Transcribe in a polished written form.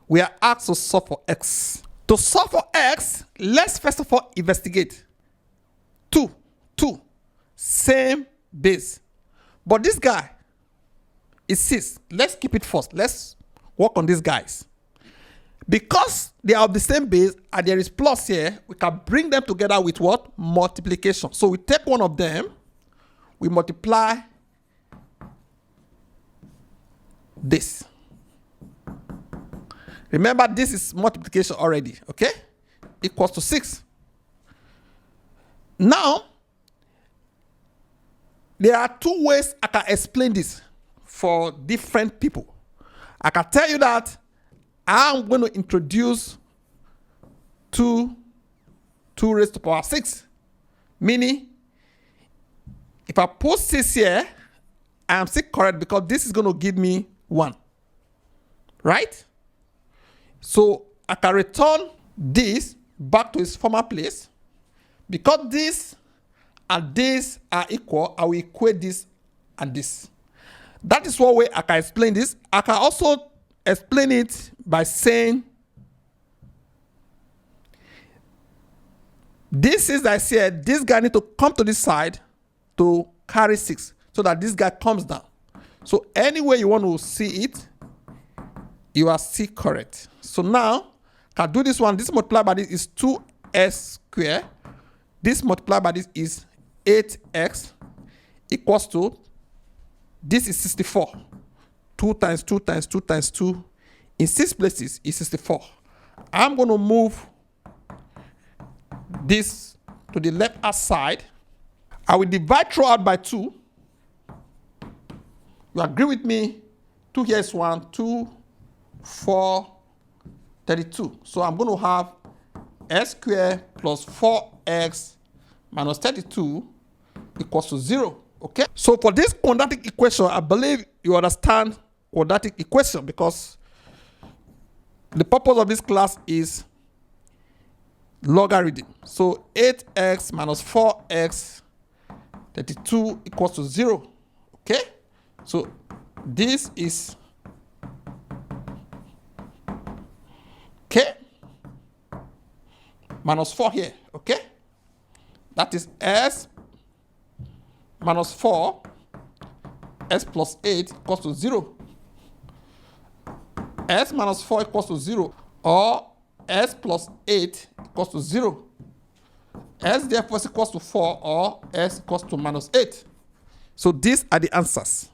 we are asked to solve for x. To solve for x, let's first of all investigate. 2, same base. But this guy is 6. Let's keep it first. Let's work on these guys. Because they are of the same base and there is plus here, we can bring them together with what? Multiplication. So we take one of them, we multiply this. Remember, this is multiplication already, okay? Equals to 6. Now, there are 2 ways I can explain this for different people. I can tell you that I'm going to introduce 2 raised to the power 6. Meaning, if I put 6 here, I am still correct because this is going to give me 1. Right? So I can return this back to its former place. Because this and this are equal, I will equate this and this. That is one way I can explain this. I can also explain it by saying this is, I said, this guy need to come to this side to carry 6 so that this guy comes down. So any way you want to see it, you are still correct. So now, can do this one. This multiplied by this is 2x squared. This multiplied by this is 8x equals to, this is 64. 2 times 2 times 2 times 2 in 6 places is 64. I'm going to move this to the left hand side. I will divide throughout by 2. You agree with me? 2 here is 1, 2, 4, 32. So I'm going to have x squared plus 4x minus 32 equals to 0. Okay? So for this quadratic equation, I believe you understand quadratic equation because the purpose of this class is logarithm. So 8x minus 4x 32 equals to 0. Okay? So this is minus 4 here. Okay? That is s minus 4 s plus 8 equals to 0. S minus 4 equals to 0, or s plus 8 equals to 0. S therefore is equals to 4, or s equals to minus 8. So these are the answers.